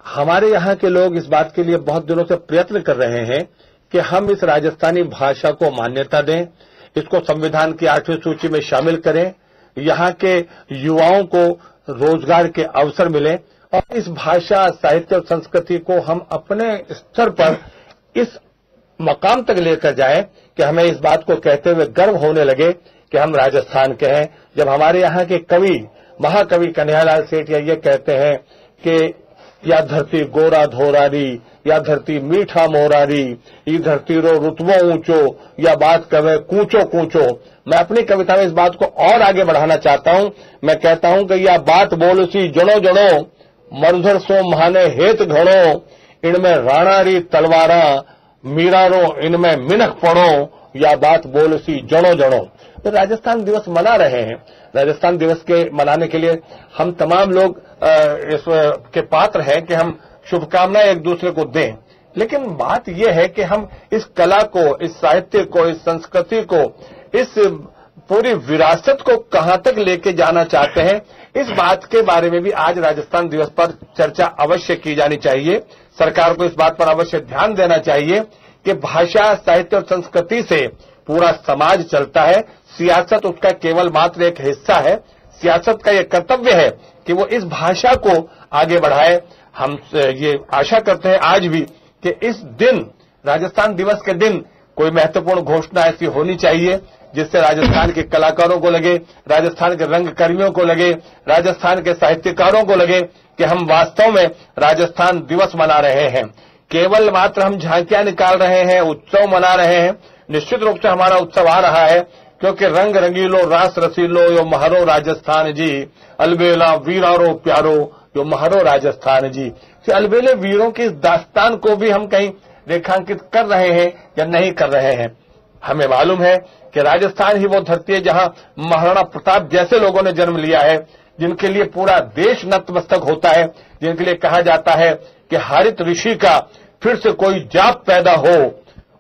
हमारे यहाँ के लोग इस बात के लिए बहुत दिनों से प्रयत्न कर रहे हैं कि हम इस राजस्थानी भाषा को मान्यता दें, इसको संविधान की 8वीं सूची में शामिल करें, यहाँ के युवाओं को रोजगार के अवसर मिले और इस भाषा, साहित्य और संस्कृति को हम अपने स्तर पर इस मकाम तक लेकर जाएं कि हमें इस बात को कहते हुए गर्व होने लगे कि हम राजस्थान के हैं। जब हमारे यहाँ के कवि, महाकवि कन्हैयालाल सेठिया ये कहते हैं कि या धरती गोरा धोरारी, या धरती मीठा मोरारी, ई धरती रो रुतबो ऊंचो, या बात कवे कूचो कूचो। मैं अपनी कविता में इस बात को और आगे बढ़ाना चाहता हूं। मैं कहता हूं कि या बात बोलसी जणो जणो, मरुधर सो महाने हेत घणो, इनमें राणारी तलवारा, मीरारो इनमें मिनख पड़ो, या बात बोलसी जणो जणो। तो राजस्थान दिवस मना रहे हैं। राजस्थान दिवस के मनाने के लिए हम तमाम लोग इस के पात्र हैं कि हम शुभकामनाएं एक दूसरे को दें, लेकिन बात यह है कि हम इस कला को, इस साहित्य को, इस संस्कृति को, इस पूरी विरासत को कहां तक लेके जाना चाहते हैं, इस बात के बारे में भी आज राजस्थान दिवस पर चर्चा अवश्य की जानी चाहिए। सरकार को इस बात पर अवश्य ध्यान देना चाहिए कि भाषा, साहित्य और संस्कृति से पूरा समाज चलता है। सियासत उसका केवल मात्र एक हिस्सा है। सियासत का यह कर्तव्य है कि वो इस भाषा को आगे बढ़ाए। हम ये आशा करते हैं आज भी कि इस दिन, राजस्थान दिवस के दिन, कोई महत्वपूर्ण घोषणा ऐसी होनी चाहिए जिससे राजस्थान के कलाकारों को लगे, राजस्थान के रंगकर्मियों को लगे, राजस्थान के साहित्यकारों को लगे कि हम वास्तव में राजस्थान दिवस मना रहे हैं। केवल मात्र हम झांकियां निकाल रहे हैं, उत्सव मना रहे हैं। निश्चित रूप से हमारा उत्सव आ रहा है, क्योंकि रंग रंगीलो रास रसीलो यो महरो राजस्थान जी, अलबेला वीरारो प्यारो यो महरो राजस्थान जी। तो अलबेले वीरों की इस दास्तान को भी हम कहीं रेखांकित कर रहे हैं या नहीं कर रहे हैं। हमें मालूम है कि राजस्थान ही वो धरती है जहां महाराणा प्रताप जैसे लोगों ने जन्म लिया है, जिनके लिए पूरा देश नतमस्तक होता है, जिनके लिए कहा जाता है कि हरित ऋषि का फिर से कोई जाप पैदा हो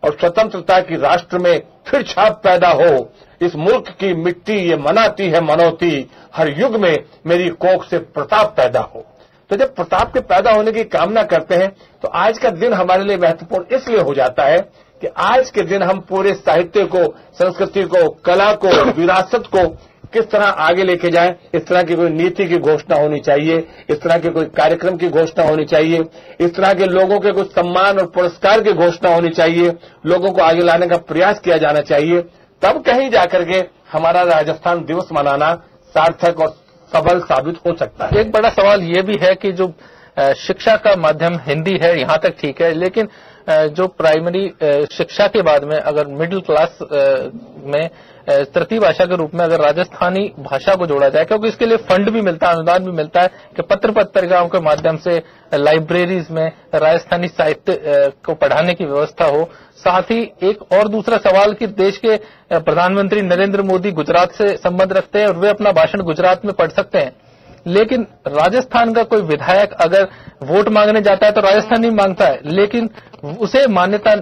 और स्वतंत्रता की राष्ट्र में फिर छाप पैदा हो। इस मुल्क की मिट्टी ये मनाती है मनौती, हर युग में मेरी कोख से प्रताप पैदा हो। तो जब प्रताप के पैदा होने की कामना करते हैं तो आज का दिन हमारे लिए महत्वपूर्ण इसलिए हो जाता है कि आज के दिन हम पूरे साहित्य को, संस्कृति को, कला को, विरासत को किस तरह आगे लेके जाएं। इस तरह की कोई नीति की घोषणा होनी चाहिए, इस तरह के कोई कार्यक्रम की घोषणा होनी चाहिए, इस तरह के लोगों के कुछ सम्मान और पुरस्कार की घोषणा होनी चाहिए, लोगों को आगे लाने का प्रयास किया जाना चाहिए। तब कहीं जाकर के हमारा राजस्थान दिवस मनाना सार्थक और सबल साबित हो सकता है। एक बड़ा सवाल ये भी है कि जो शिक्षा का माध्यम हिंदी है, यहाँ तक ठीक है, लेकिन जो प्राइमरी शिक्षा के बाद में अगर मिडिल क्लास में तृतीय भाषा के रूप में अगर राजस्थानी भाषा को जोड़ा जाए, क्योंकि इसके लिए फंड भी मिलता है, अनुदान भी मिलता है कि पत्र पत्रिकाओं के माध्यम से लाइब्रेरीज में राजस्थानी साहित्य को पढ़ाने की व्यवस्था हो। साथ ही एक और दूसरा सवाल कि देश के प्रधानमंत्री नरेंद्र मोदी गुजरात से संबंध रखते हैं और वे अपना भाषण गुजरात में पढ़ सकते हैं, लेकिन राजस्थान का कोई विधायक अगर वोट मांगने जाता है तो राजस्थानी मांगता है, लेकिन उसे मान्यता,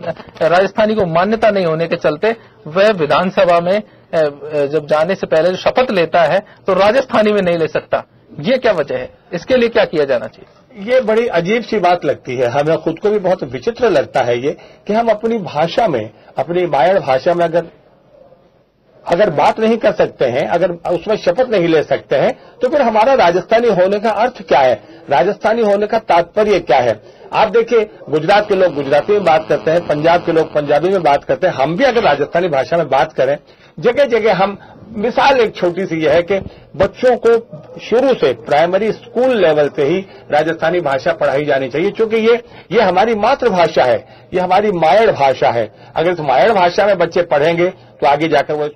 राजस्थानी को मान्यता नहीं होने के चलते वह विधानसभा में जब जाने से पहले जो शपथ लेता है तो राजस्थानी में नहीं ले सकता। ये क्या वजह है? इसके लिए क्या किया जाना चाहिए? ये बड़ी अजीब सी बात लगती है। हमें खुद को भी बहुत विचित्र लगता है ये कि हम अपनी भाषा में, अपनी मायड़ भाषा में अगर बात नहीं कर सकते हैं, अगर उसमें शपथ नहीं ले सकते हैं, तो फिर हमारा राजस्थानी होने का अर्थ क्या है? राजस्थानी होने का तात्पर्य क्या है? आप देखिए, गुजरात के लोग गुजराती में बात करते हैं, पंजाब के लोग पंजाबी में बात करते हैं। हम भी अगर राजस्थानी भाषा में बात करें, जगह जगह हम, मिसाल एक छोटी सी यह है कि बच्चों को शुरू से प्राइमरी स्कूल लेवल से ही राजस्थानी भाषा पढ़ाई जानी चाहिए, क्योंकि ये हमारी मातृभाषा है, ये हमारी मायड़ भाषा है। अगर इस मायड़ भाषा में बच्चे पढ़ेंगे तो आगे जाकर वो